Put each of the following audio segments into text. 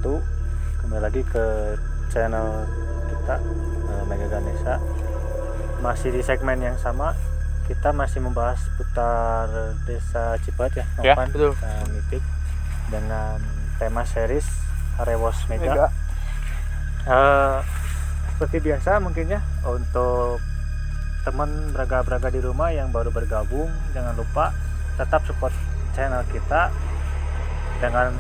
wabarakatuh. Kembali lagi ke channel kita Mega Ganesha. Masih di segmen yang sama. Kita masih membahas seputar Desa Cipat ya, Nopan dan Mipik, dengan tema series Harewos Mega. Seperti biasa mungkin ya, untuk teman braga-braga di rumah yang baru bergabung, jangan lupa tetap support channel kita dengan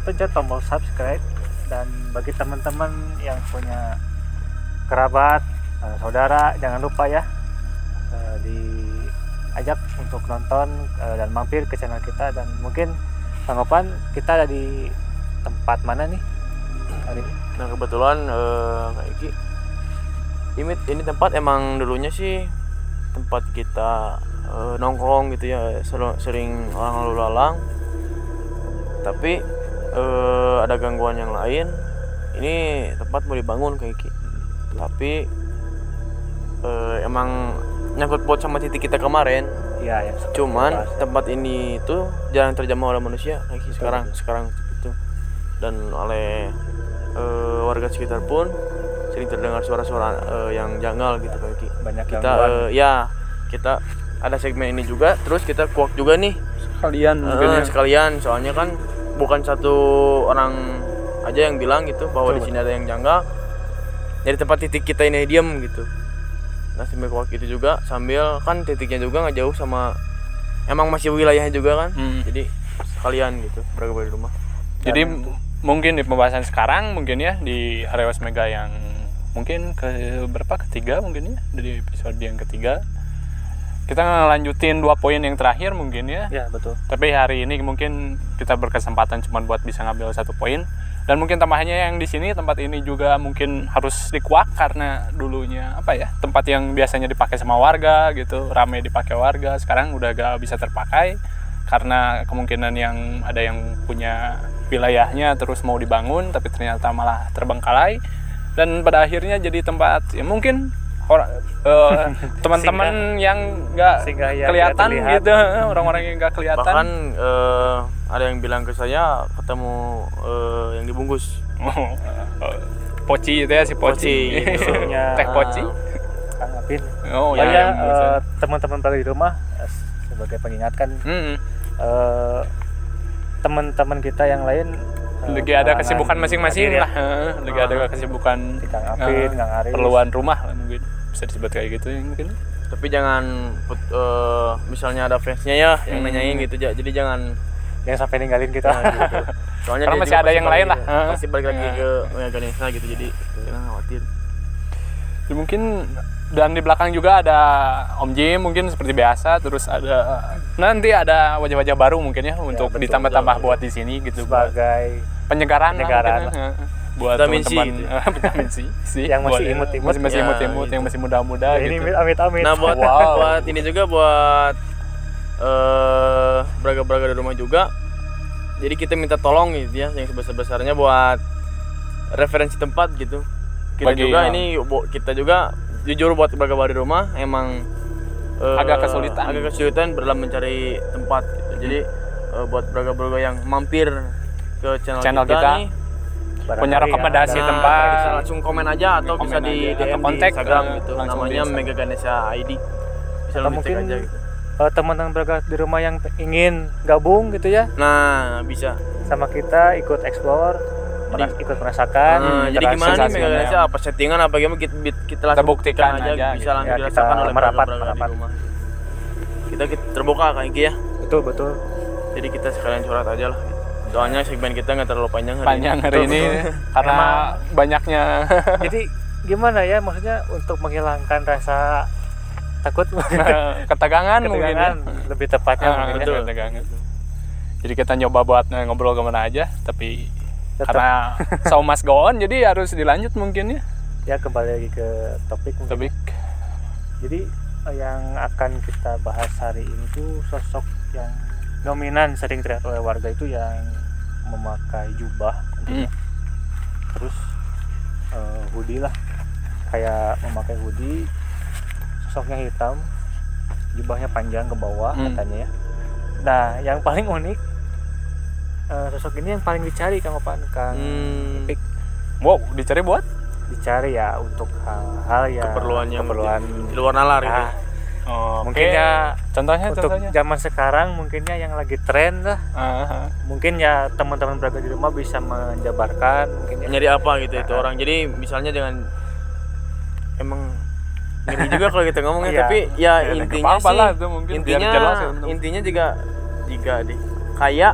pencet tombol subscribe. Dan bagi teman-teman yang punya kerabat, saudara, jangan lupa ya diajak untuk nonton dan mampir ke channel kita. Dan mungkin tanggapan kita ada di tempat mana nih hari ini? Nah kebetulan kayak ini tempat emang dulunya sih tempat kita nongkrong gitu ya, sering orang lalu lalang, tapi ada gangguan yang lain. Ini tempat mau dibangun kayak tapi emang nyangkut paut sama titik kita kemarin ya, cuman tempat ini tuh jarang terjamah oleh manusia kayak sekarang itu, dan oleh warga sekitar pun sering terdengar suara-suara yang janggal gitu kayak banyak kita kita ada segmen ini juga, terus kita kuak juga nih sekalian soalnya kan bukan satu orang aja yang bilang gitu bahwa di sini ada yang janggal dari tempat titik kita ini diam gitu. Nah sambil kuak itu juga sambil kan titiknya juga nggak jauh sama emang masih wilayahnya juga kan, jadi sekalian gitu beragam di rumah. Jadi mungkin di pembahasan sekarang mungkin ya di Harewos Mega yang mungkin ketiga mungkin ya, dari episode yang ketiga kita ngelanjutin 2 poin yang terakhir mungkin ya. Ya betul. Tapi hari ini mungkin kita berkesempatan cuma buat bisa ngambil 1 poin, dan mungkin tambahnya yang di sini tempat ini juga mungkin harus dikuak karena dulunya tempat yang biasanya dipakai sama warga gitu, ramai dipakai warga, sekarang udah gak bisa terpakai karena kemungkinan yang ada yang punya wilayahnya terus mau dibangun tapi ternyata malah terbengkalai. Dan pada akhirnya jadi tempat ya mungkin teman-teman yang nggak kelihatan gitu, orang-orang yang nggak kelihatan. Bahkan ada yang bilang ke saya ketemu yang dibungkus poci itu ya, si poci teh poci Kang Apin. Ya, teman-teman pada di rumah sebagai pengingatkan teman-teman kita yang lain lagi ada kesibukan masing-masing lah, lagi ada kesibukan Kang Apin, Kang Aris, perluan rumah lah mungkin bisa disebut kayak gitu ya mungkin. Tapi jangan misalnya ada fansnya ya yang nanyain gitu, jadi jangan sampai ninggalin kita. Gitu. Soalnya karena masih ada yang lain lah, masih balik lagi ke Mega Ganesha gitu, jadi jangan khawatir. Jadi mungkin dan di belakang juga ada Om Jim mungkin seperti biasa, terus nanti ada wajah-wajah baru mungkin ya untuk ditambah-tambah buat di sini gitu sebagai penyegaran buat vitamin vitamin C yang masih imut-imut, masih imut-imut, yang masih muda-muda ini gitu. Amit-amit. Nah buat ini juga buat braga-braga di rumah juga. Jadi kita minta tolong gitu ya, yang sebesar-besarnya buat referensi tempat gitu. Kita juga jujur buat braga-braga di rumah emang agak kesulitan dalam mencari tempat gitu. Jadi buat braga-braga yang mampir ke channel kita nih, punya rekomendasi tempat, bisa langsung komen aja atau bisa di DM di Instagram gitu, namanya Mega Ganesha ID, bisa mungkin aja gitu. Teman-teman braga di rumah yang ingin gabung gitu ya, nah bisa sama kita ikut explore, ikut merasakan. Jadi gimana nih Mega Ganesha, apa settingan apa gimana, kita langsung buktikan aja bisa gitu. langsung dirasakan oleh merapat di rumah. Kita terbuka kayak gitu ya. Betul. Jadi kita sekalian curhat aja lah. Soalnya segmen kita nggak terlalu panjang hari ini karena banyaknya. Jadi gimana ya, maksudnya untuk menghilangkan rasa takut, ketegangan mungkin ya. Lebih tepatnya betul. Ketegangan. Jadi kita nyoba buat ngobrol kemana aja, tapi karena show must go on, jadi harus dilanjut mungkin ya. Ya kembali lagi ke topik. Jadi yang akan kita bahas hari ini tuh sosok yang dominan sering terlihat oleh warga itu yang memakai jubah, terus hoodie lah, kayak memakai hoodie, sosoknya hitam, jubahnya panjang ke bawah katanya ya. Nah yang paling unik sosok ini yang paling dicari Kang Opan, Kang Ipik. Wow, dicari buat? Dicari ya untuk hal-hal yang keperluan di luar nalar gitu. Mungkin ya contohnya untuk zaman sekarang mungkinnya yang lagi tren lah. Mungkin ya teman-teman berada di rumah bisa menjabarkan mungkin ya. Nyari apa gitu itu orang. Jadi misalnya dengan emang ngeri juga kalau kita ngomongnya tapi ya intinya sih lah, itu intinya juga deh kayak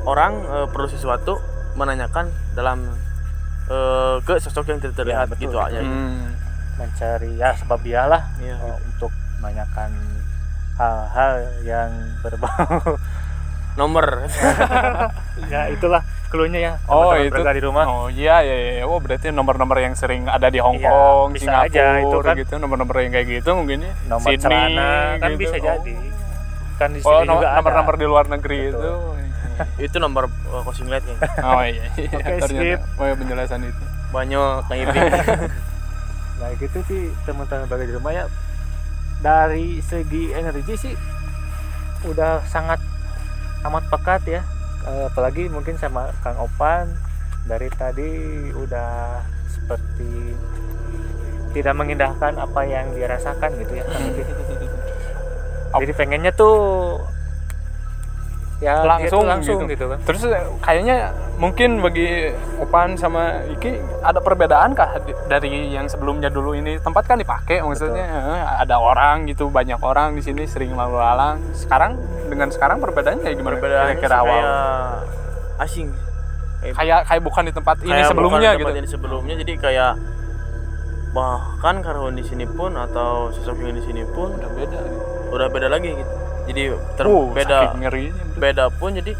orang perlu sesuatu menanyakan dalam ke sosok yang tidak terlihat ya, gitu aja. Mencari ya sebabiah lah untuk menanyakan hal-hal yang berbau nomor. Ya itulah cluenya ya. Itu di rumah. Oh iya. Oh berarti nomor-nomor yang sering ada di Hong Kong, bisa Singapura aja, itu kan gitu, nomor-nomor yang kayak gitu mungkin ya. Nomor Sydney, celana kan gitu. bisa jadi. Kan di sini juga ada. Nomor-nomor di luar negeri itu. Itu nomor kosinglet nih. Oh iya. Oke, ternyata penjelasan itu. Banyak kayak gitu. Nah gitu sih teman-teman berada di rumah ya. Dari segi energi sih udah sangat amat pekat ya, apalagi mungkin sama Kang Opan dari tadi udah seperti tidak mengindahkan apa yang dia rasakan gitu ya. Jadi pengennya tuh ya langsung gitu kan. Terus kayaknya mungkin bagi Opan sama Iki ada perbedaan kah dari yang sebelumnya dulu ini tempat kan dipakai maksudnya ada orang gitu, banyak orang di sini sering lalu lalang. Sekarang dengan sekarang perbedaannya kayak gimana? Kira-kira awal asing. Kayak bukan di tempat ini sebelumnya gitu. Ini sebelumnya jadi kayak bahkan karyawan di sini pun atau sosok yang di sini pun udah beda lagi gitu. Jadi beda pun jadi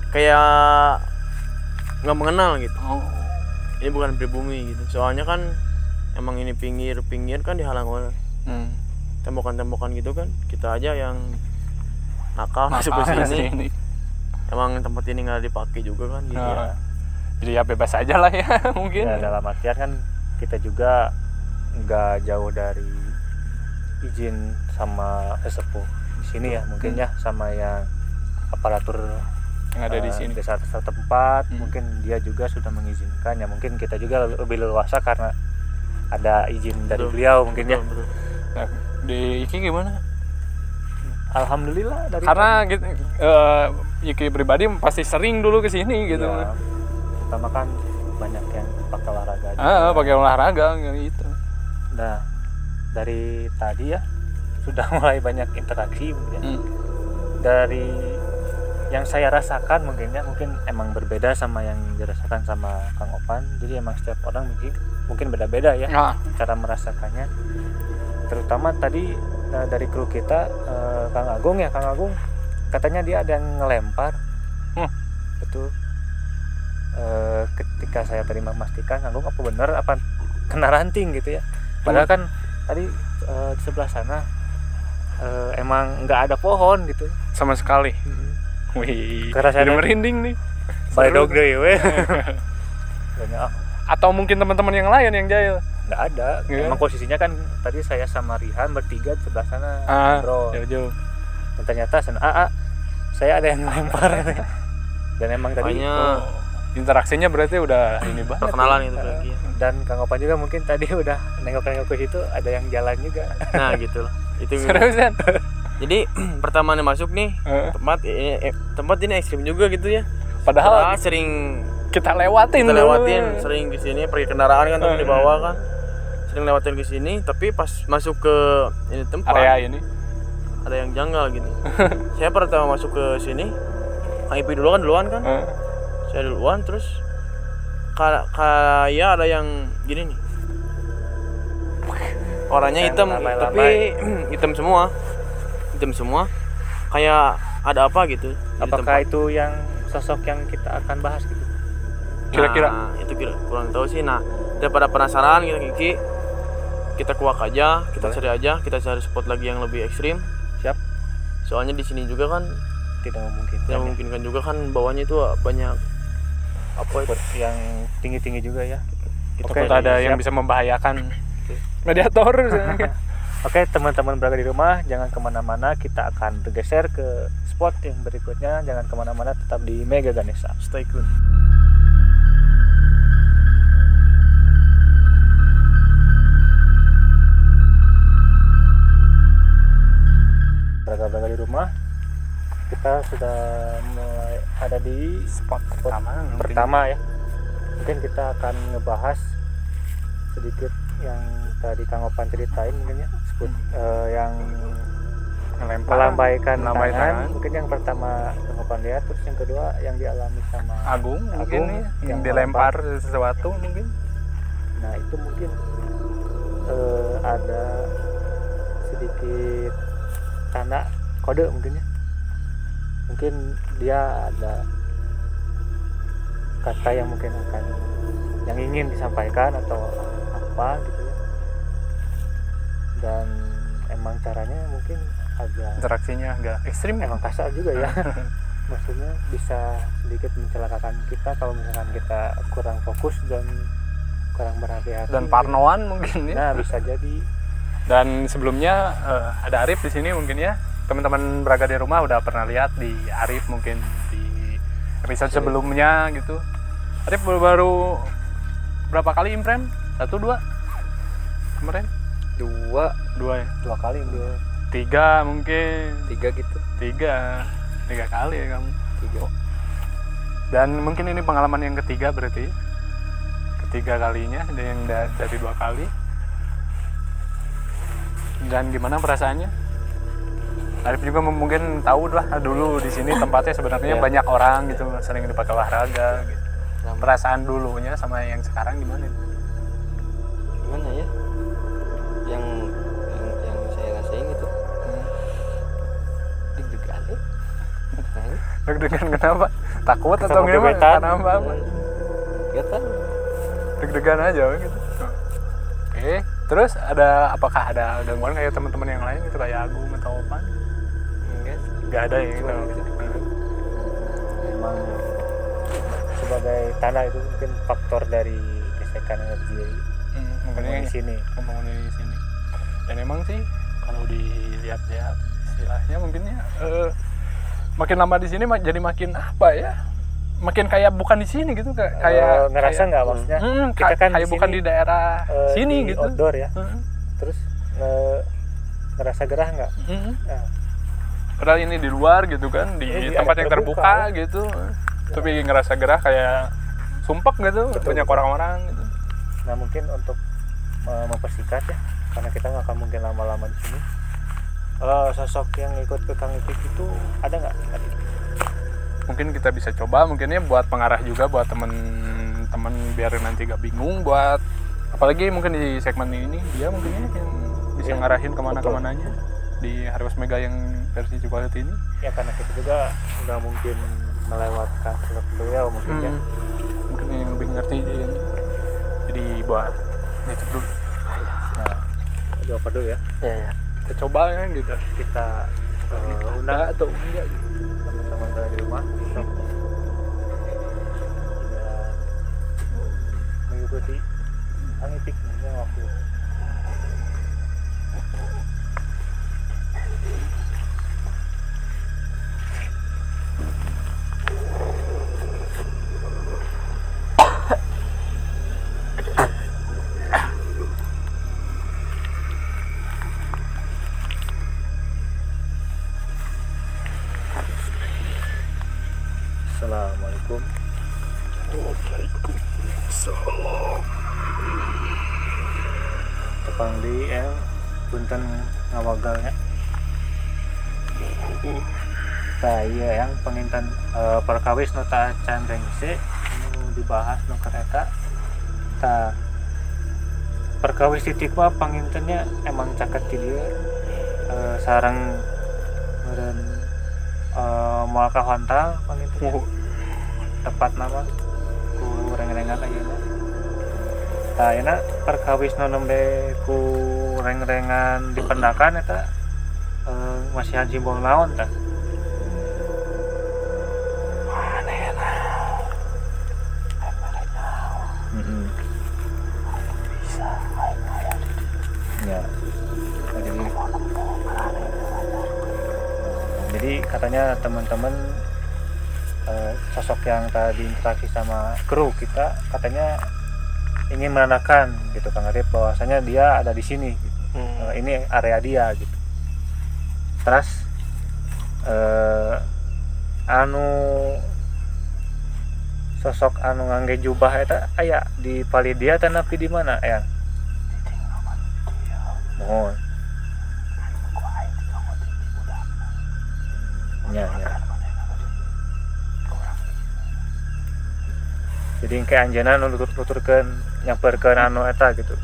kayak nggak mengenal gitu. Ini bukan pribumi gitu. Soalnya kan emang ini pinggir kan dihalang oleh tembakan gitu kan. Kita aja yang nakal masuk ke sini. Emang tempat ini nggak dipakai juga kan gitu ya. Jadi ya bebas aja lah ya mungkin. Ya, dalam artian kan kita juga nggak jauh dari izin sama sesepuh di sini ya mungkin ya sama yang aparatur yang ada di sini desa setempat mungkin dia juga sudah mengizinkan ya mungkin kita juga lebih leluasa karena ada izin dari beliau mungkin ya. Nah, di Iki gimana? Alhamdulillah dari karena gitu, Iki pribadi pasti sering dulu ke sini gitu ya, pertama kan banyak yang pakai olahraga pakai olahraga gitu. Nah dari tadi ya sudah mulai banyak interaksi ya. Dari yang saya rasakan mungkin emang berbeda sama yang dirasakan sama Kang Opan. Jadi emang setiap orang mungkin beda-beda ya cara merasakannya. Terutama tadi dari kru kita Kang Agung katanya dia ada yang ngelempar. Betul. Ketika saya tadi memastikan Kang Agung apa benar apa kena ranting gitu ya. Padahal kan tadi di sebelah sana emang nggak ada pohon gitu sama sekali. Wih, karena saya merinding nih. Baledog deh we. Atau mungkin teman-teman yang lain yang jahil? Nggak ada. Emang posisinya kan tadi saya sama Rihan bertiga di sebelah sana, bro. Jauh-jauh. Dan ternyata saya ada yang lempar. Dan emang tadi interaksinya berarti udah ini banget. Perkenalan itu lagi. Dan Kang Opan juga mungkin tadi udah nengok-nengok ke situ ada yang jalan juga. Nah gitu loh. Itu seriusan. Jadi pertama nih masuk nih tempat ini ekstrim juga gitu ya. Padahal sering kita lewatin sering di sini pergi kendaraan kan di bawah kan. Sering lewatin ke sini tapi pas masuk ke ini tempat area ini ada yang janggal gitu. Saya pertama masuk ke sini, Kang Ipi duluan kan. Saya duluan terus kayak ada yang gini nih. Warnanya hitam tapi hitam semua kayak ada apa gitu. Apakah itu yang sosok yang kita akan bahas gitu kira-kira? Itu kurang tahu sih. Nah daripada penasaran gitu kita kuak aja, kita cari spot lagi yang lebih ekstrim. Siap. Soalnya di sini juga kan tidak memungkinkan juga kan bawahnya itu banyak apa itu yang tinggi juga ya. Oke, ada yang bisa membahayakan mediator. Oke, teman-teman berada di rumah, jangan kemana-mana. Kita akan bergeser ke spot yang berikutnya. Jangan kemana-mana, tetap di Mega Ganesha. Stay tune. Berada di rumah, kita sudah mulai ada di Spot pertama ya. Mungkin kita akan ngebahas sedikit yang tadi Kang Opan ceritain mungkin ya, yang melambaikan tangan. Mungkin yang pertama Kang Opan lihat, terus yang kedua yang dialami sama Agung mungkin nih, yang dilempar sesuatu mungkin. Nah itu mungkin ada sedikit tanda kode mungkin ya. Mungkin dia ada kata yang mungkin akan yang ingin disampaikan atau apa gitu ya. Dan emang caranya mungkin agak Interaksinya agak ekstrim, emang kasar juga ya. Maksudnya bisa sedikit mencelakakan kita kalau misalkan kita kurang fokus dan kurang berhati-hati dan parnoan mungkin ya. Nah bisa jadi. Dan sebelumnya ada Arif di sini mungkin ya. Teman-teman Braga di rumah udah pernah lihat di Arif mungkin di episode sebelumnya gitu. Arif baru berapa kali imprem? 1, 2 kemarin? 2 ya? 2 kali dia. 3 mungkin. 3 gitu. 3 kali ya kamu. 3. Dan mungkin ini pengalaman yang ketiga berarti. Ketiga kalinya yang dari 2 kali. Dan gimana perasaannya? Arif juga mungkin tahu lah dulu di sini tempatnya sebenarnya banyak orang gitu, sering dipakai olahraga gitu. Perasaan dulunya sama yang sekarang gimana? Gimana ya? Yang saya rasain itu deg-degan. Deg-degan kenapa? Takut atau Sama gimana? gebetan. Kenapa? Gak tahu. Deg-degan aja gitu. Oke, terus apakah ada gangguan kayak teman-teman yang lain gitu kayak Agung atau apa? Enggak ada ya gitu. Memang sebagai tanah itu mungkin faktor dari gesekan energi Makanya di sini. Ngomong di sini. Dan emang sih kalau dilihat-lihat istilahnya mungkin ya makin lama di sini jadi makin apa ya? Makin kayak bukan di sini gitu kayak ngerasa nggak maksudnya? Kita kan kayak bukan di daerah sini di gitu. Outdoor ya. Terus ngerasa gerah nggak? Nah, Padahal ini di luar gitu kan, di tempat yang terbuka gitu. Tapi ngerasa gerah kayak sumpek gitu, banyak orang-orang gitu. Nah mungkin untuk mempersingkat ya, karena kita nggak akan mungkin lama-lama di sini. Sosok yang ikut ke Kang Ipik itu ada nggak? Mungkin kita bisa coba, mungkinnya buat pengarah juga buat temen-temen biar nanti gak bingung buat, apalagi mungkin di segmen ini dia mungkinnya yang bisa ngarahin kemana-kemananya di Harus Mega yang versi Cipalit ini. Ya karena kita juga nggak mungkin melewatkan sosok beliau mungkin ya. Mungkin yang lebih ngerti dia ini. Jadi buat itu dulu. Nah, jawab dulu ya. Ya. Kita coba ya gitu. Kita undang atau enggak gitu. Teman-teman dari rumah untuk mengikuti Kang Ipik yang waktu. Assalamualaikum. Waalaikumsalam. Tepang di punten ngawagalnya. Nah iya yang penginten perkawis nota can rengse dibahas nu kereta. Tah perkawis titik mah pangintennya emang caket di dia sareng meureun moal ka hontang pangintennya. Tepat nama ku reng-rengan ayeuna. Tah ayeuna perkawis nu nembe ku reng-rengan dipendakan eta masih simbol naon tah? Ya. Jadi katanya teman-teman sosok yang tadi interaksi sama kru kita katanya ingin menandakan gitu Kang Arif bahwasanya dia ada di sini gitu. Ini area dia gitu. Terus sosok anu ngangge jubah eta aya di Palidia teh nepi di mana ya? Mohon. Ya. Jadi kayak anjeunna nu nuturkeun nyamperkeun anu eta gitu.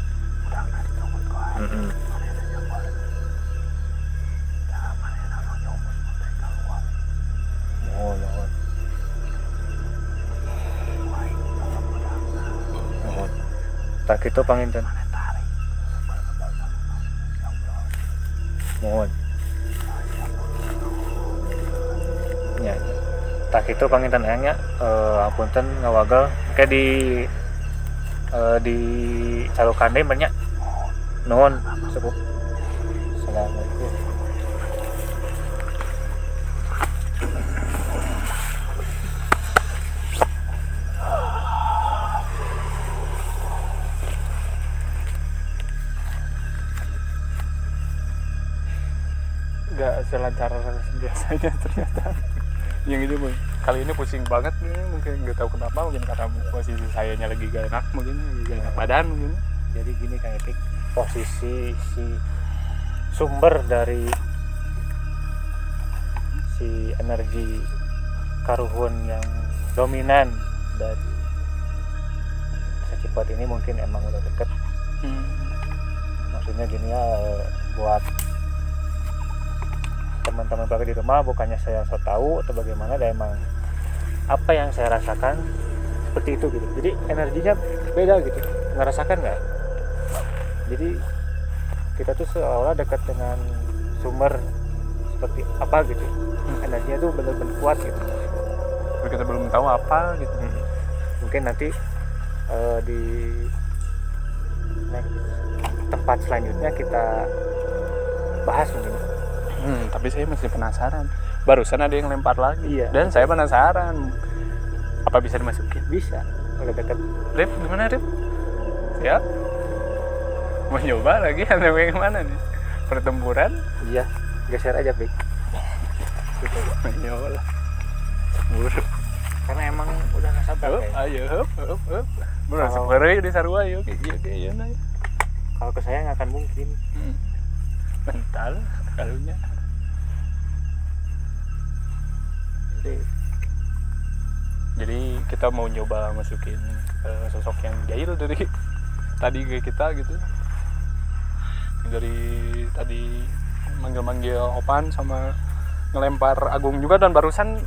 Mohon. Tak itu panginten. Mohon. Ya. Tak itu panginten aya apunten ngawagal kayak di Calukande banyak nuhun sepuh. Assalamualaikum. Gak selancar biasanya ternyata. Yang itu kali ini pusing banget nih, mungkin nggak tahu kenapa, mungkin karena posisi sayanya lagi gak enak, mungkin lagi gak enak badan mungkin. Jadi gini Kang Etik, posisi si sumber dari si energi karuhun yang dominan dari Cipat ini mungkin emang udah deket. Maksudnya gini ya, buat teman-teman bagi di rumah, bukannya saya so tahu atau bagaimana, dan emang apa yang saya rasakan seperti itu gitu. Jadi energinya beda gitu, ngerasakan nggak? Jadi kita tuh seolah dekat dengan sumber seperti apa gitu, energinya tuh benar-benar kuat gitu. Tapi kita belum tahu apa gitu. Mungkin nanti di next tempat selanjutnya kita bahas mungkin. Tapi saya masih penasaran. Barusan ada yang lempar lagi. Iya. Dan saya penasaran. Apa bisa dimasukin? Bisa. Udah deket. Rip, gimana Rip? Siap? Mau nyoba lagi atau yang mana nih? Pertempuran? Iya. Geser aja, Bik. Gitu. Nyoba lah. Buru. Karena emang udah gak sabar Hup, ayo, hup. Bener, sebenarnya di Sarua, yuk. Iya, nah. Kalau ke saya nggak akan mungkin. Mental, kalunya. Jadi kita mau nyoba masukin sosok yang jahil dari tadi ke kita gitu. Dari tadi manggil-manggil Opan sama ngelempar Agung juga, dan barusan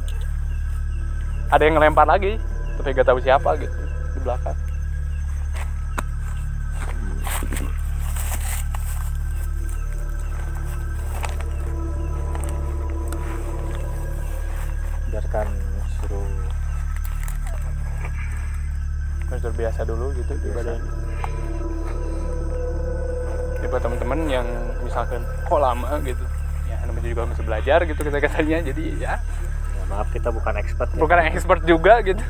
ada yang ngelempar lagi, tapi gak tahu siapa gitu di belakang. Biarkan suruh terbiasa dulu gitu di badan. Ya, buat teman-teman yang misalkan kok lama gitu, ya namanya juga masih belajar gitu kita katanya, jadi ya maaf kita bukan expert. Bukan expert juga gitu.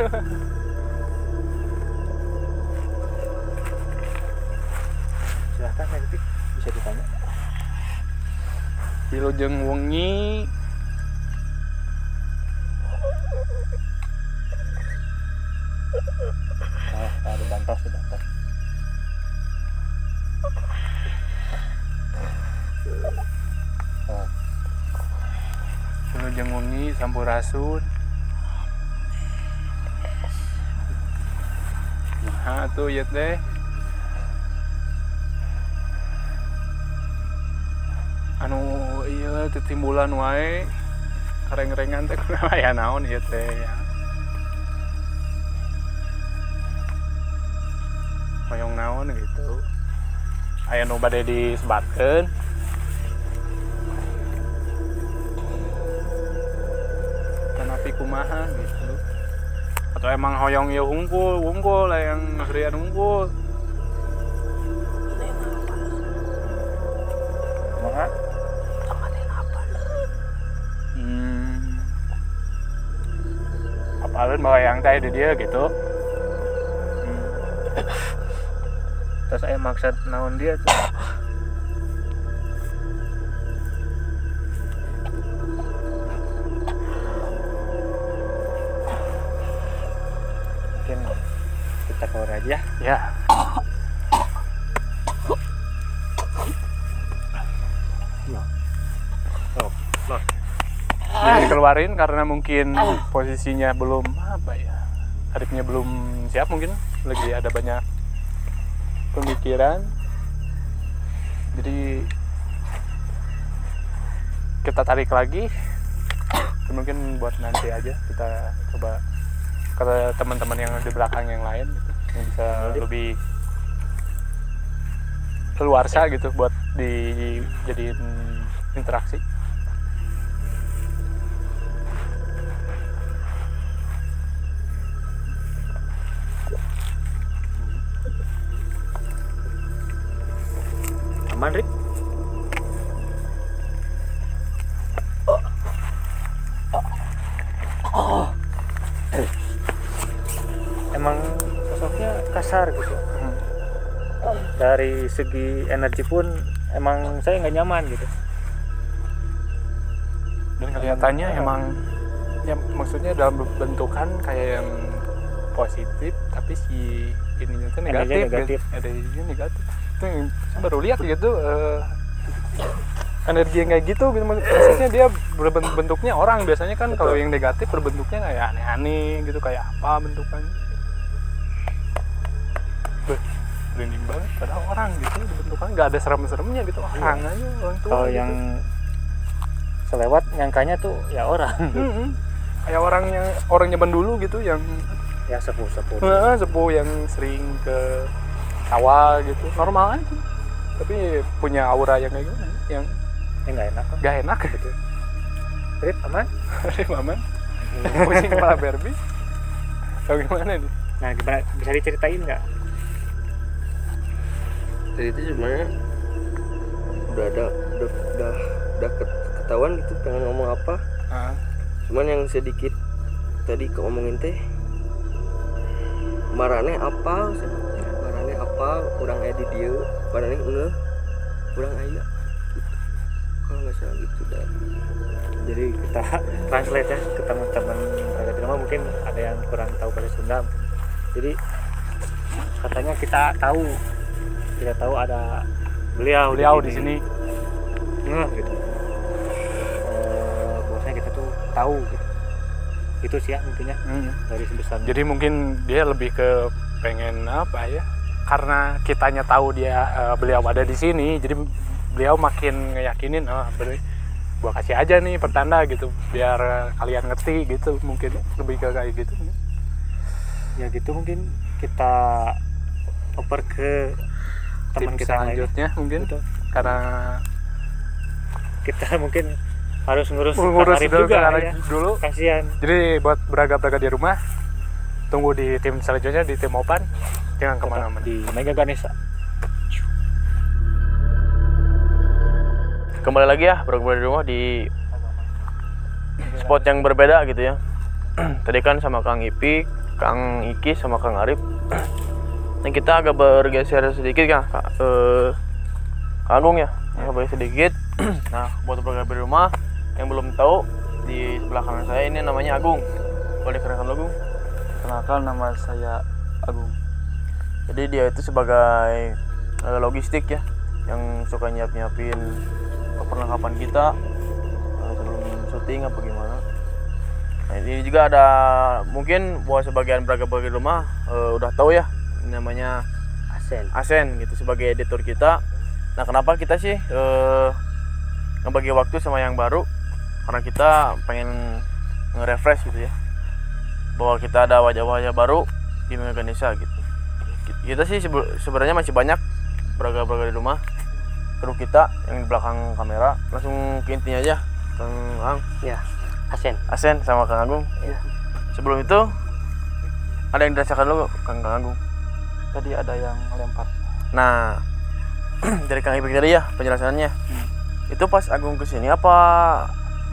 Silahkan nanti bisa ditanya. Wilujeng wengi Ada bantos. Wilujeng wengi sampurasun. Nah tuh ya teh. Anu iya titimbulan wae kareng-rengan teh kunaon aya naon ieu teh ya. Hoyong naon gitu. Aya nu bade disebatkeun. Tanapi kumaha gitu. Atau emang hoyong ieu hungkul yang ngerian hungkul. ninggalin bahwa yang teh di dia gitu. Terus saya maksud naon dia tuh. Mungkin kita keluar aja. Ya. Jadi keluarin karena mungkin posisinya belum apa ya, Arifnya belum siap, mungkin lagi ada banyak pemikiran, jadi kita tarik lagi. Mungkin buat nanti aja kita coba ke teman-teman yang di belakang yang lain gitu, yang bisa lebih keluarsa gitu buat dijadiin interaksi. Aman, Rik? Emang sosoknya kasar gitu. Dari segi energi pun emang saya nggak nyaman gitu. Dan kelihatannya emang ya, maksudnya dalam bentukan kayak yang positif, tapi si ininya tuh negatif. Ada ini negatif. Itu yang saya baru lihat gitu, energi yang kayak gitu, maksudnya dia berbentuknya orang. Biasanya kan kalau yang negatif berbentuknya kayak aneh-aneh gitu, kayak apa bentukannya. Merinding banget, padahal orang gitu bentukan nggak ada serem-seremnya gitu, orang aja, orang tua. Kalau gitu. yang selewat nyangkanya tuh ya orang. Kayak orang zaman dulu gitu, yang Ya sepuh-sepuh. sepuh yang sering ke sawah gitu, normal aja, tapi punya aura yang kayak gimana, yang nggak enak. nggak enak gitu. Rip aman? Rip aman? Pusing kepala Barbie? Atau gimana nih? Nah, gimana, bisa diceritain nggak? Jadi itu sebenarnya udah ketahuan gitu pengen ngomong apa. Cuman yang sedikit tadi ngomongin teh marane apa kurang aya di dia, marane ngeh kurang aya gitu. Kalau nggak salah gitu dah. Jadi kita translate ya ke teman-teman warga di rumah, mungkin ada yang kurang tahu bahasa Sunda. Jadi katanya kita tahu ada beliau di sini. Gitu. Bahwasanya kita tuh tahu gitu. Itu sih ya mungkinnya dari sebesar. Jadi mungkin dia lebih ke pengen apa ya? Karena kitanya tahu beliau ada di sini, jadi beliau makin ngeyakinin, gua kasih aja nih pertanda gitu, biar kalian ngerti gitu, mungkin lebih ke kayak gitu. Ya gitu, mungkin kita oper ke teman tim kita selanjutnya mungkin. Betul. Karena kita mungkin harus ngurus Arif juga ya. Dulu. Kasihan. Jadi buat beraga-beraga di rumah, tunggu di tim selanjutnya, di tim Opan. Jangan kemana-mana. Di Mega Ganesha. Kembali lagi ya, beraga di rumah di spot yang berbeda gitu ya. Tadi kan sama Kang Ipi, Kang Iki sama Kang Arif. Dan kita agak bergeser sedikit ya, Kang Agung ya, agak sedikit. Nah, buat beraga di rumah yang belum tahu, di sebelah kanan saya ini namanya Agung. Boleh dikenalkan Agung? Kenalkan, nama saya Agung. Jadi dia itu sebagai logistik ya, yang suka nyiapin perlengkapan kita sebelum syuting apa gimana. Nah, ini juga ada mungkin buat sebagian beraga-beraga di rumah udah tahu ya, ini namanya Asen gitu, sebagai editor kita. Nah, kenapa kita sih ngebagi waktu sama yang baru? Karena kita pengen nge-refresh gitu ya, bahwa kita ada wajah-wajah baru di Mega Ganesha gitu. Kita sih sebenarnya masih banyak beraga-beraga di rumah, kru kita yang di belakang kamera. Langsung ke intinya aja, Kang Ang. Ya, Asen sama Kang Agung. Ya. Sebelum itu ada yang dirasakan dulu Kang Agung. Tadi ada yang lempar. Nah, dari Kang Ibik tadi ya penjelasannya. Itu pas Agung kesini apa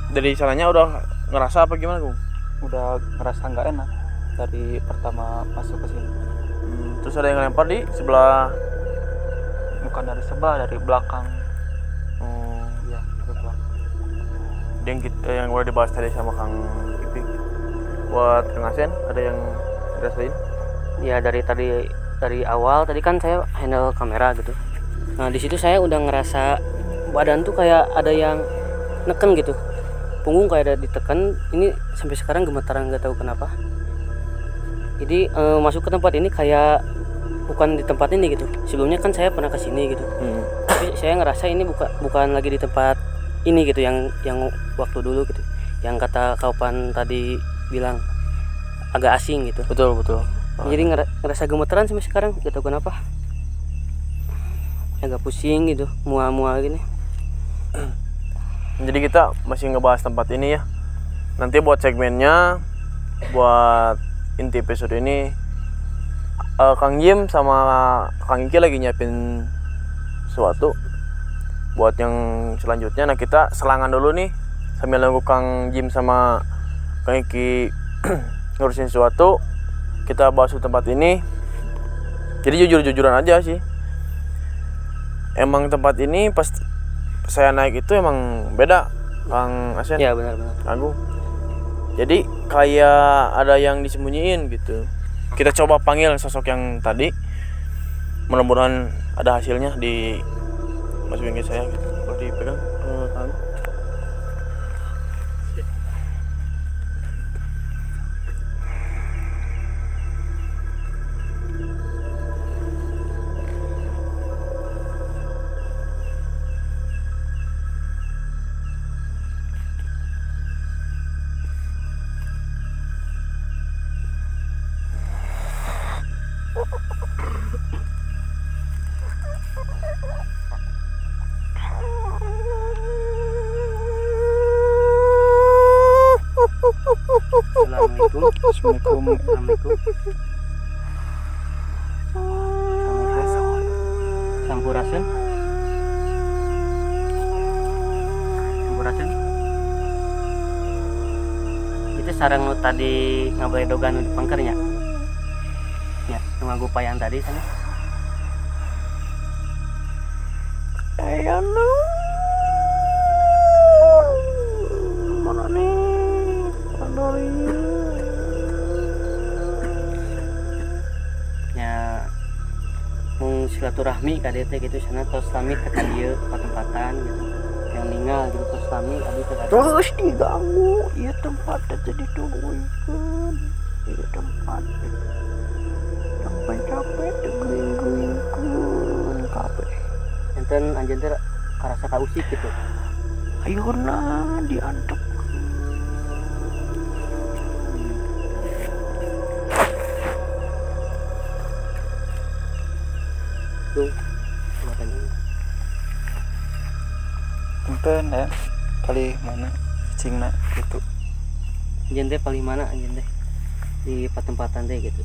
dari sananya udah ngerasa apa gimana, Agung? Udah ngerasa nggak enak. dari pertama masuk ke sini. Terus ada yang lempar di sebelah. Bukan dari sebelah, dari belakang. Iya, dari belakang. Yang udah dibahas tadi sama Kang Ipik. Buat Kang Asen, ada yang dirasain? Ya dari awal tadi kan saya handle kamera gitu. Nah di situ saya udah ngerasa badan tuh kayak ada yang neken gitu, punggung kayak ada ditekan. Ini sampai sekarang gemetaran, nggak tahu kenapa. Jadi masuk ke tempat ini kayak bukan di tempat ini gitu. Sebelumnya kan saya pernah ke sini gitu. Tapi saya ngerasa ini bukan lagi di tempat ini gitu, yang waktu dulu gitu. Yang kata Kaupan tadi bilang agak asing gitu. Betul. Jadi ngerasa gemeteran sampai sekarang, gak tahu kenapa. Agak pusing gitu, mual-mual gini. Jadi kita masih ngebahas tempat ini ya. Nanti buat segmennya, buat inti episode ini, Kang Jim sama Kang Iki lagi nyiapin sesuatu buat yang selanjutnya. Nah kita selangan dulu nih sambil nunggu Kang Jim sama Kang Iki ngurusin sesuatu. Kita bahas tempat ini. Jadi jujur-jujuran aja sih, emang tempat ini pas saya naik itu emang beda, Kang Asen. Ya benar. Agung. Jadi kayak ada yang disembunyiin gitu. Kita coba panggil sosok yang tadi. Mudah-mudahan ada hasilnya di masukin ke saya gitu. Kalau dipegang tangan. Assalamualaikum. Sampurasun. Itu sarang nu tadi ngabari dogan di pangkernya. Ya, ngagu payan tadi sana. Ayano. Mana nih? Andori. Mung silaturahmi ka DT gitu sana, tos lami ke dieu patempatan gitu yang ninggal gitu, tos lami abi ke Terus diganggu, ieu tempat teh ditungguikeun. Ieu tempat capek-capek digeuing-geuingkeun kabeh. enten anjeun teh karasa kausik gitu. Ayeuna diantep. Tuh matanya Punten ya, kali mana cingna gitu. anjeun teh paling mana anjeun teh di patempatan teh gitu.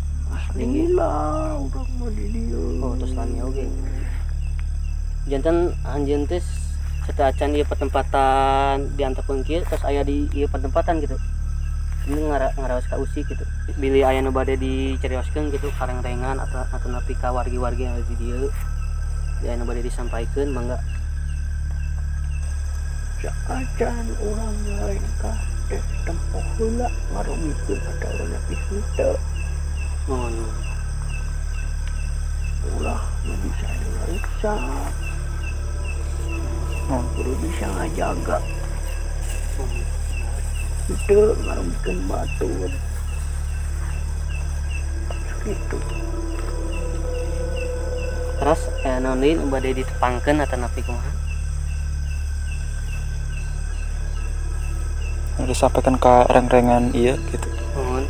Gila, udah mau di dieu. Oh tos lami oge. Janten anjeun teh sateuacan ieu patempatan diantepkeun kieu tos aya di ieu patempatan gitu. Ini ngaraos ka usik gitu. Bilih aya nu bade dicarioskeun gitu kareng-rengan atau napi ka wargi-wargi yang ada di dieu. Aya nu bade disampaikeun mangga. Acan orang lain kah tempoh heula ngarumikeun adawana henteu. Ulah nu bisa dilariksa. Kudu bisa ngajaga. Henteu ngarumikeun batur. Gitu. Terus naon deui nu bade ditepangkeun atau napi kumaha? Disampaikan ke reng-rengan iya gitu. Nuhun.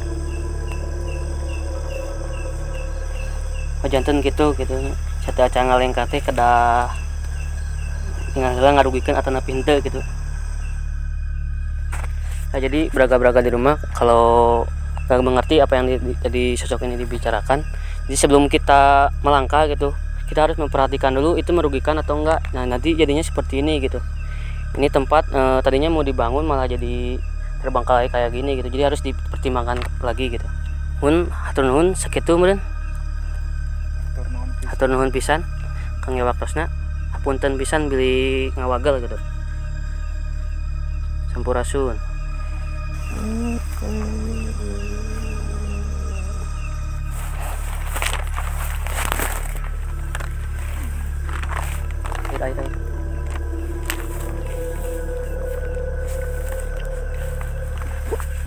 Oh janten gitu sateuacan ngalengka teh kedah tinggal heula ngarugikeun atau napi henteu gitu. Nah, jadi beraga-beraga di rumah kalau nggak mengerti apa yang di sosok ini dibicarakan, jadi sebelum kita melangkah gitu kita harus memperhatikan dulu itu merugikan atau enggak. Nah nanti jadinya seperti ini gitu. Ini tempat tadinya mau dibangun malah jadi terbengkalai kayak gini gitu, jadi harus dipertimbangkan lagi gitu. hatur nuhun sakitu meureun. Hatur nuhun pisan Kang waktosna. Hapunten pisan bili ngawagal gitu. Sampurasun. Ayo.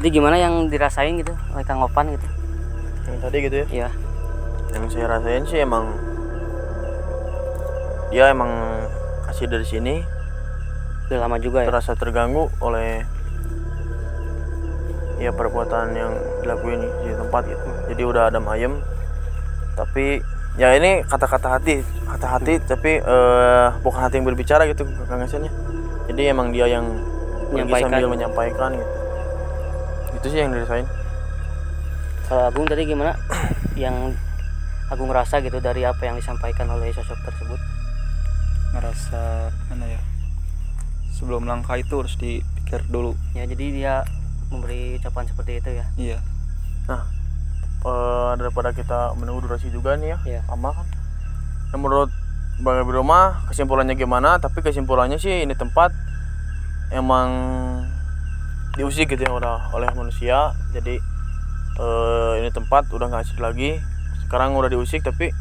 Jadi gimana yang dirasain gitu oleh Kang Opan gitu? Yang tadi gitu ya? Iya. Yang saya rasain sih emang dia emang asli dari sini. Udah lama juga ya? Terasa terganggu oleh ya perbuatan yang dilakuin di tempat gitu. Jadi udah adem ayem. Tapi ya ini kata-kata hati tapi bukan hati yang berbicara gitu Kang Hasannya. Jadi emang dia yang sambil menyampaikan gitu. Itu sih yang dirasain. Kalau Agung tadi gimana? Yang Agung ngerasa gitu dari apa yang disampaikan oleh sosok tersebut? Ngerasa mana ya? Sebelum langkah itu harus dipikir dulu. Ya jadi dia memberi ucapan seperti itu ya. Iya. Nah, daripada kita menunggu durasi juga nih ya, Iya. lama kan. Nah, menurut Bang Abi Roma kesimpulannya gimana? Tapi kesimpulannya sih ini tempat emang diusik gitu ya oleh manusia. Jadi ini tempat udah nggak asik lagi. Sekarang udah diusik tapi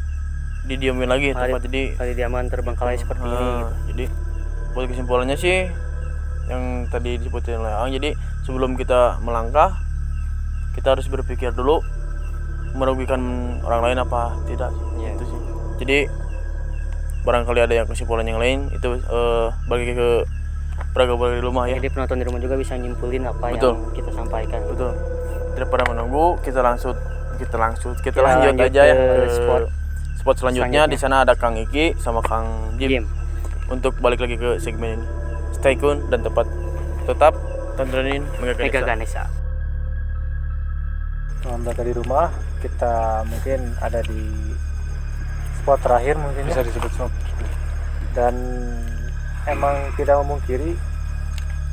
didiemin lagi tempat. Jadi kali diaman terbengkalai seperti ini gitu. Jadi buat kesimpulannya sih yang tadi disebutin oleh Ang, jadi sebelum kita melangkah kita harus berpikir dulu merugikan orang lain apa tidak Iya. itu sih. Jadi barangkali ada yang kesimpulan yang lain itu bagi ke para di rumah ya. Jadi penonton di rumah juga bisa nyimpulin apa Betul. yang kita sampaikan. Betul. Daripada menunggu kita lanjut Kita lanjut aja ya ke ke spot selanjutnya. selanjutnya. Di sana ada Kang Iki sama Kang Jim untuk balik lagi ke segmen ini. Stay tune dan tetap tontonin Mega Ganesha. Mereka di rumah, kita mungkin ada di spot terakhir mungkin Bisa ya. disebut spot. Dan emang tidak memungkiri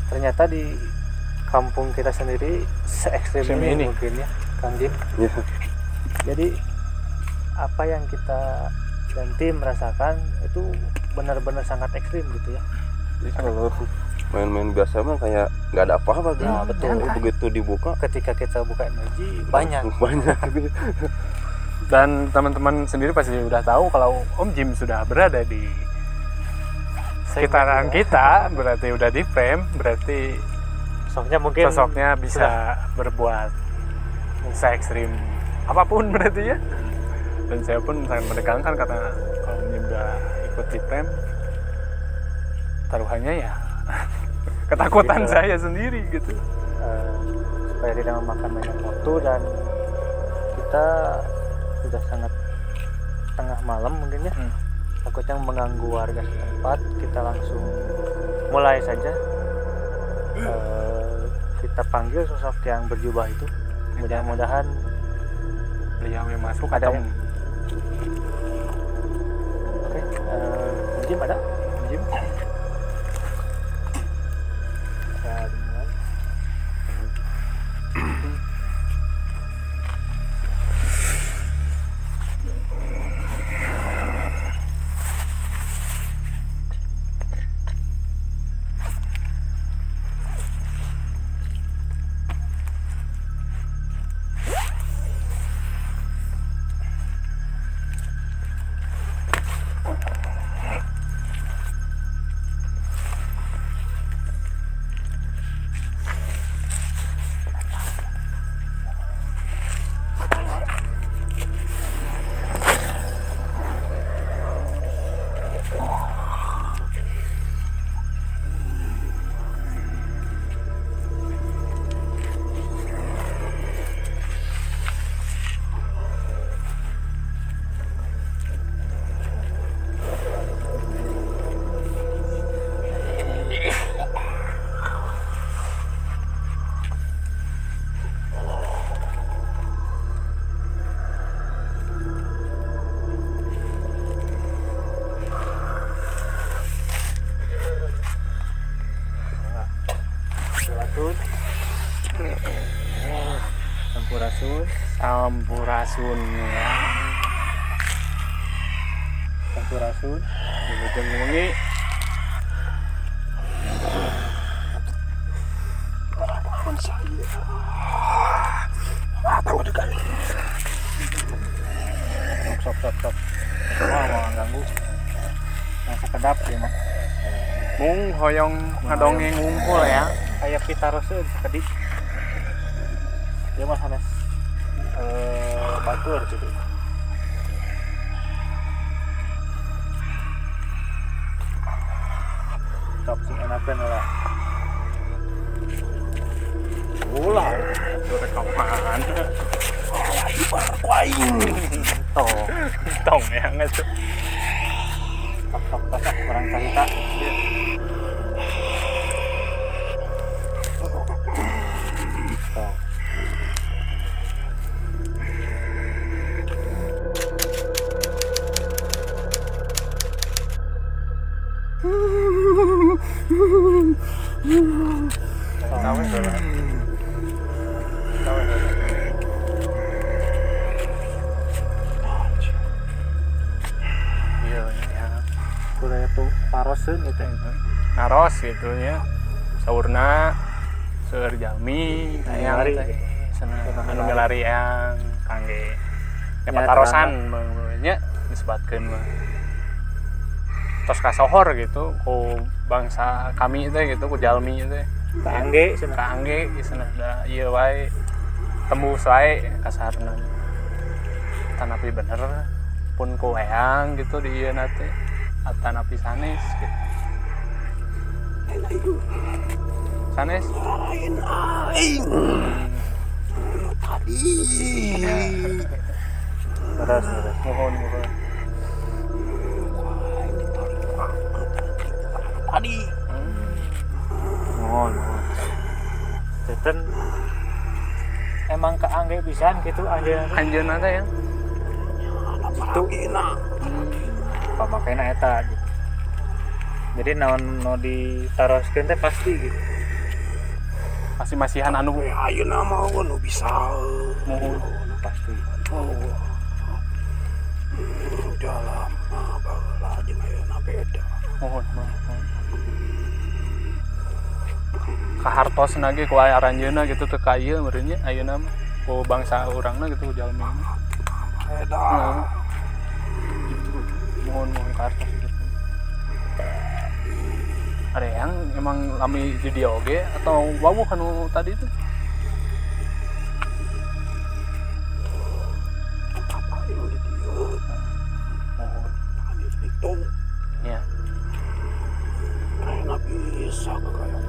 ternyata di kampung kita sendiri se-ekstrim ini mungkin ya Kang Jim. Jadi apa yang kita dan tim merasakan itu benar-benar sangat ekstrim gitu ya. Jadi kalau main-main biasa mah kayak nggak ada apa-apa kan. Nah, betul. Tapi begitu dibuka Ketika kita buka energi banyak. Dan teman-teman sendiri pasti udah tahu kalau Om Jim sudah berada di sekitaran kita, berarti udah di frame, berarti sosoknya bisa berbuat se-ekstrim apapun berarti ya. Dan saya pun sangat menekankan karena kalau Om Jim udah ikut di frame, taruhannya ya ketakutan Gitu. saya sendiri gitu. Supaya tidak memakan banyak waktu dan kita sudah sangat tengah malam mungkin ya. Takutnya mengganggu warga setempat, kita langsung mulai saja. Kita panggil sosok yang berjubah itu. Mudah-mudahan Beliau yang masuk ada atau ya? Oke, Jim ada? Jim? Ya, dimulai. Sampurasun ya. Sampurasun Wilujeng wengi. Sok. Mau ganggu. Yang sekedap ya mah. Mung hoyong ngadongeng ngumpul ya. Kayak pitaroseun sakedik. Dia mah sanes batur gitu. Sok sing enakeun lah. Ulah, Itu rekaman. Tong ya nggak tuh. Tok orang cerita. Tok. Tahu ya. Iya ya. Kuda itu paroseun itu. Naros gitu ya. Saurna seur jalmi hayang Milari. teh cenah Cenah anu milari. milari yang kangge Ya, patarosan nya disebutkeun mah. Tos kasohor gitu ku bangsa kami teh gitu ku jalmi teh. Kaangge cenah. Kaangge cenah da ieu wae tembus wae kasarna. Tanapi bener pun ku hayang gitu di ieu na teh atanapi sanes gitu. Sanes Terus. mohon Mohon. Teten emang kaangge pisan gitu anjeunna. anjeunna teh ya Gitu. Pamakena eta gitu. Jadi naon no ditaroskeun teh pasti gitu. masih-masihan anu ayeuna mah nu bisa mohon Pasti. dalam baheula jeung ayeuna beda. mohon kahartos nage ku aya aranjeunna gitu teu ka ieu meureun nya ayeuna mah ku bangsa urangna gitu ku jalmi Beda. gitu mohon kahartos gitu ada yang emang lami di dia oge atau wawuh anu tadi itu Itu ya ayeuna bisa kagayang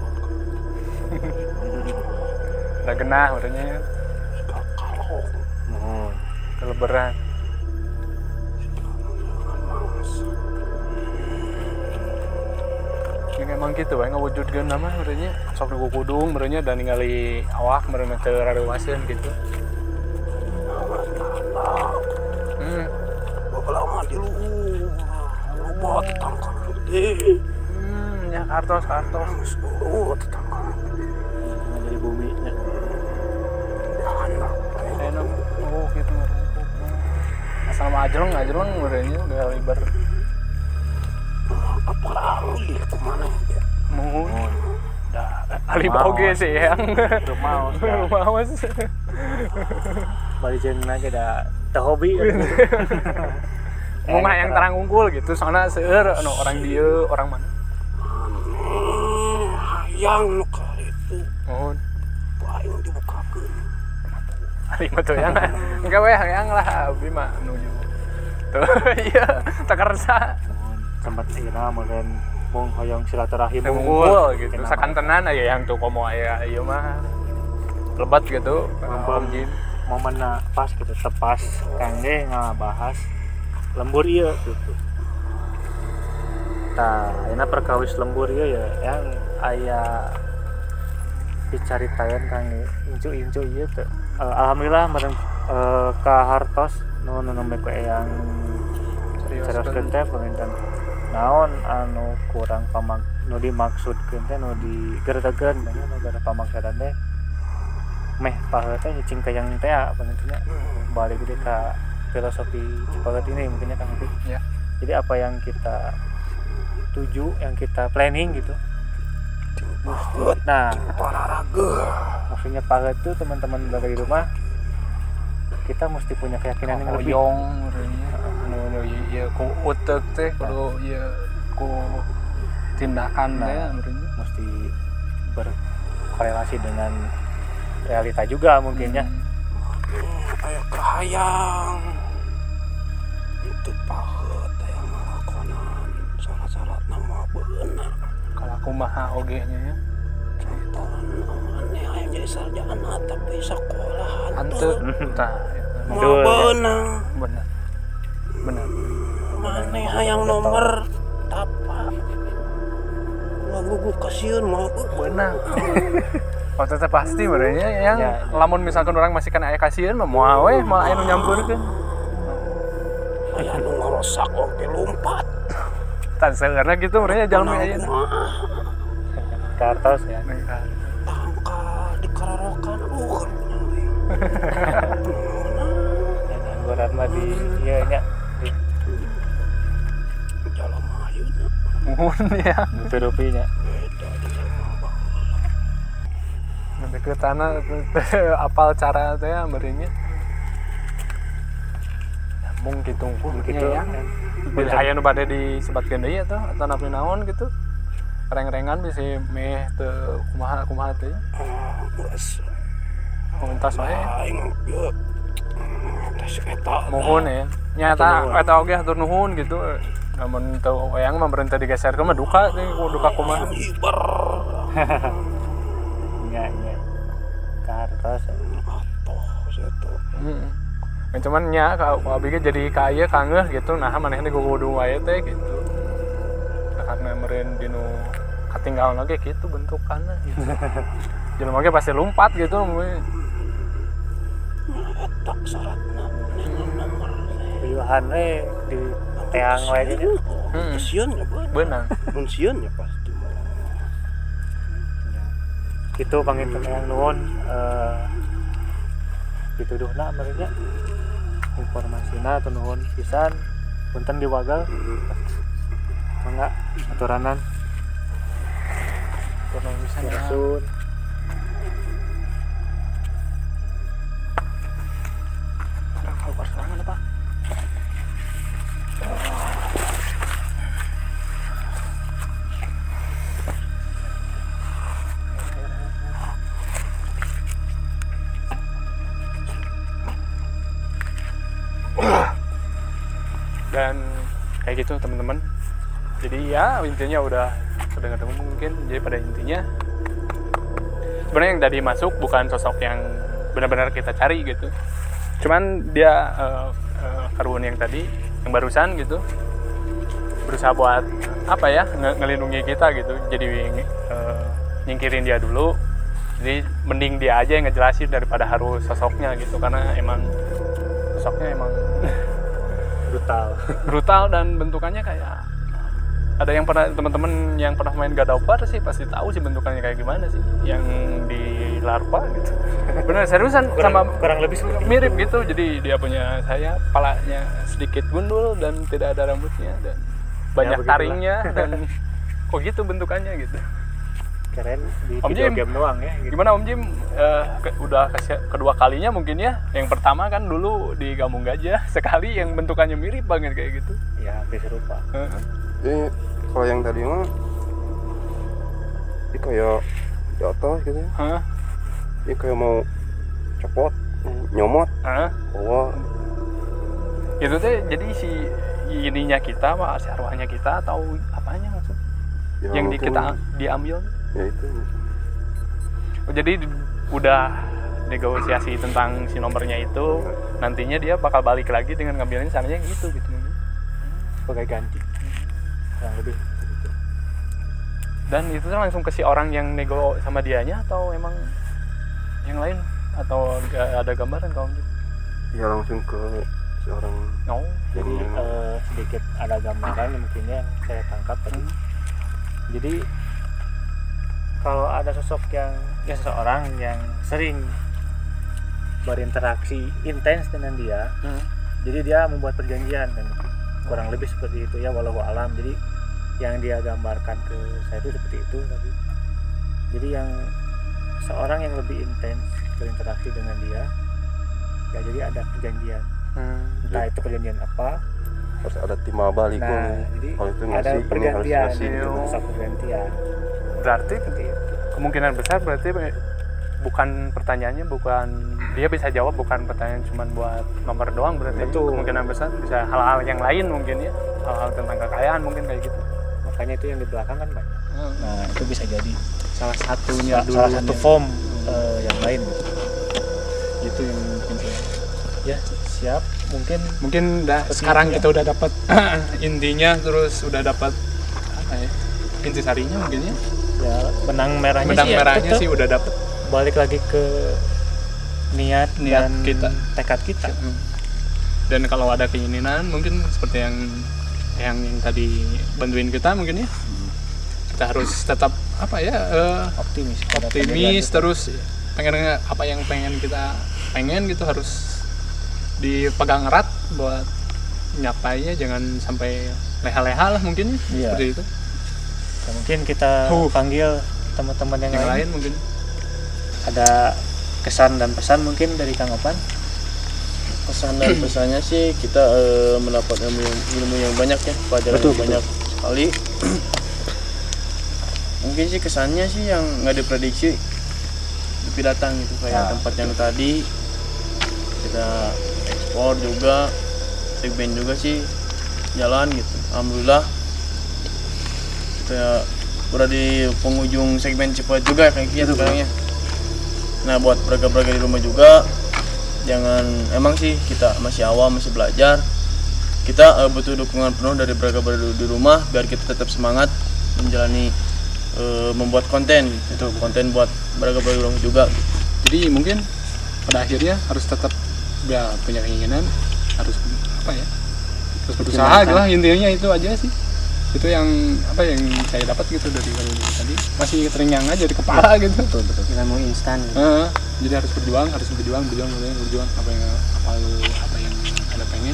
udah genah urangnya kalau Mohon. keleberan ya emang gitu bae ngawujudkeun nama urangnya sok di kudung urangnya dan ningali awak meureun teu rarewaseun gitu baheula mah di luhur loba tetangga gede ya kartos geus luhur tetangga Jadi bumi nya. enak oh gitu asal mah ajleng urangnya udah libar apa ahli kemana ya mohon ahli oge sih yang Rumaos. rumaos Bari jeung na ge da teu hobi. mau yang terang unggul gitu soalnya seueur anu orang dieu orang mana yang nu ka itu mohon aing dibukakeun ahli mah tuh yang enggak weh yang lah abdi mah nuju tuh iya tak kerasa Sempat ira meureun mung hoyong silaturahim unggul gitu sakantenan aya yang tuh komo aya ieu mah lebat gitu Mumpung jin momenna pas gitu tepas kangge ngabahas lembur ieu gitu. Tah, ayeuna perkawis lembur ieu ya yang aya dicaritakeun kangge incu-incu ieu teh. Alhamdulillah meureun ka hartos nu nembe ku eyang seriuskeun teh paminten naon anu kurang nu dimaksudkeun teh nu digeredegeun banyak nu gara pamaksadan teh meh paheut teh cing yang teh penentunya balik gede ke filosofi Cipaheut ini mungkinnya Kang Upi. Ya. Jadi apa yang kita tuju, yang kita planning gitu. Nah, maksudnya paheut tuh teman-teman dari rumah kita mesti punya keyakinan yang lebih. Nu ieu ku utek teh kudu ieu ku tindakan teh mesti berkorelasi dengan realita juga mungkinnya. Kayak kerahayang itu paheut aya ngalakonan syarat-syarat nama bener kalau kumaha oge nya ya aneh aya jadi sarjana tapi sekolah hanteu tah bener bener maneh hayang nomor tapa ngagugu kasieun mah bener. Oh teteh pasti merenya yang ya. Lamun misalkan orang masih kena aya kasieun mah moal we malah aya nu nyampurkeun. Aya nu ngarosak oge lompat. Tan seurna kitu merenya jalmi ayeuna. Kartos ya. Tangka dikarorokan Anggoran mah di ieu nya di jalan ayeuna. Muhun ya. Rupi-rupinya. Ke tanah apal cara teh merenya mung kitu ya bila aya nu bade disebatkeun deui atuh atau napi naon gitu reng-rengan bisa meh teu kumaha teh muntas wae tes eta mohon ya nyata eta oge hatur nuhun gitu namun teu wayang mah berhenti digeserkeun mah duka teh duka kumaha nya kartos cuman nya kalau abg jadi kaya kangen gitu nah manehna kudu wae teh gitu karena meureun dinu katinggalan oge gitu bentukanna gitu jelema oge pasti lompat gitu eta syaratna nomor riuhan di teang wae ge sieun ya beunang mun sieun ya pasti gitu panginten yang nuhun dituduhna merenya informasina atau nuhun pisan punten diwagal mangga aturanan kurang bisa langsung kalau serangan apa dan kayak gitu teman-teman. Jadi ya intinya udah ketemu mungkin. Jadi pada intinya sebenarnya yang tadi masuk bukan sosok yang benar-benar kita cari gitu. Cuman dia Karun yang tadi yang barusan gitu berusaha buat apa ya ngelindungi kita gitu. Jadi nyingkirin dia dulu. Jadi mending dia aja yang ngejelasin daripada harus sosoknya gitu karena emang sosoknya emang brutal dan bentukannya kayak ada yang pernah teman-teman yang pernah main God of War sih pasti tahu sih bentukannya kayak gimana sih yang di larva gitu. Benar seriusan kurang lebih mirip gitu. Jadi dia punya palanya sedikit gundul dan tidak ada rambutnya dan banyak taringnya dan kok gitu bentukannya gitu. Keren di Om video Jim, game doang ya gitu. Gimana Om Jim udah kedua kalinya mungkin ya. Yang pertama kan dulu di Gambung Gajah sekali yang bentukannya mirip banget kayak gitu ya hampir serupa. Jadi kalau yang tadi mah ini kayak jatuh gitu ya ini kayak mau copot nyomot itu teh jadi si ininya kita apa si arwahnya kita atau apanya maksud ya, yang kita diambil ya itu. Jadi udah negosiasi tentang si nomornya itu nantinya dia bakal balik lagi dengan ngambilnya sananya gitu sebagai ganti kurang lebih gitu. Dan itu langsung ke si orang yang nego sama dianya atau emang yang lain atau ada gambaran kalau ya langsung ke si orang jadi sedikit ada gambaran mungkinnya yang saya tangkap tadi. Jadi kalau ada sosok yang seseorang yang sering berinteraksi intens dengan dia, jadi dia membuat perjanjian dan kurang lebih seperti itu ya, walau alam. Jadi yang dia gambarkan ke saya itu seperti itu. Tapi jadi yang seorang yang lebih intens berinteraksi dengan dia ya, jadi ada perjanjian. Entah itu perjanjian apa, harus ada timah balik. Jadi kalau itu ada ngasih, pergantian, ini harus masa pergantian. Berarti Seperti itu. kemungkinan besar berarti bukan pertanyaannya, bukan dia bisa jawab, bukan pertanyaan cuma buat nomor doang, berarti Betul. kemungkinan besar bisa hal-hal yang lain mungkin ya, hal-hal tentang kekayaan mungkin kayak gitu. Makanya itu yang di belakang kan banyak. Nah itu bisa jadi Salah satunya dulu. salah satu form yang lain gitu. Itu yang mungkin Ya siap, mungkin sekarang kita udah dapat intinya, terus udah dapat apa ya, intisarinya mungkin ya. ya benang merahnya Benang sih, merahnya tetep sih udah dapat. balik lagi ke niat dan kita, tekad kita. Dan kalau ada keinginan mungkin seperti yang tadi bantuin kita mungkin ya, kita harus tetap apa ya, optimis terus pengen apa yang kita pengen gitu, harus dipegang erat buat nyapainya, jangan sampai leha-leha lah mungkin ya, seperti itu. Ya, mungkin kita panggil teman-teman yang lain mungkin. Ada kesan dan pesan mungkin dari Kang Opan. Pesan dan pesannya sih kita mendapat ilmu yang banyak ya, pelajaran yang banyak sekali. Mungkin sih kesannya sih yang nggak diprediksi lebih datang gitu, kayak tempat yang tadi kita ekspor juga, segmen juga sih jalan gitu. Alhamdulillah kita udah di penghujung segmen Cipuat juga kayak gitu sekarang ya. Nah buat braga-braga di rumah juga, jangan, emang sih kita masih awam, masih belajar, kita butuh dukungan penuh dari braga-braga di rumah biar kita tetap semangat menjalani membuat konten gitu, konten buat braga-braga di rumah juga. Jadi mungkin pada akhirnya harus tetap ya punya keinginan, harus apa ya, terus berusaha lah, intinya itu aja sih. Itu yang apa yang saya dapat gitu dari tadi, masih terngiang aja di kepala gitu. Betul. Kita mau instan. Jadi harus berjuang apa yang ada pengen,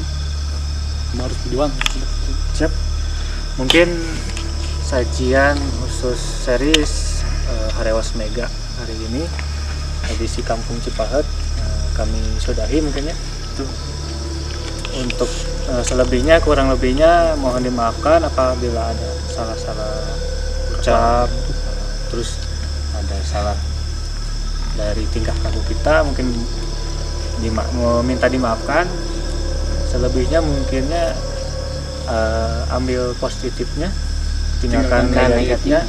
kamu harus berjuang. Siap. Mungkin sajian khusus series Harewas Mega hari ini edisi Kampung Cipahet kami sudahi mungkin ya. Untuk selebihnya, kurang lebihnya mohon dimaafkan apabila ada salah-salah ucap, terus ada salah dari tingkah laku kita, mungkin minta dimaafkan. Selebihnya mungkinnya ambil positifnya, tinggalkan negatifnya.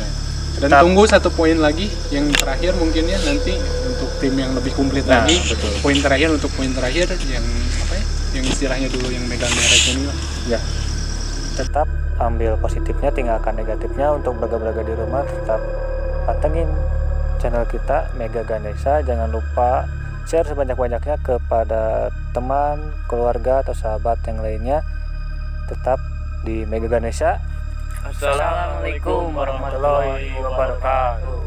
Dan tunggu satu poin lagi yang terakhir mungkin ya, nanti untuk tim yang lebih komplit lagi. Betul. Poin terakhir yang apa ya, yang istilahnya dulu yang megang merek ini lah. Ya, tetap ambil positifnya, tinggalkan negatifnya. Untuk braga-braga di rumah tetap pantengin channel kita Mega Ganesha. Jangan lupa share sebanyak-banyaknya kepada teman, keluarga atau sahabat yang lainnya. Tetap di Mega Ganesha. Assalamualaikum warahmatullahi wabarakatuh.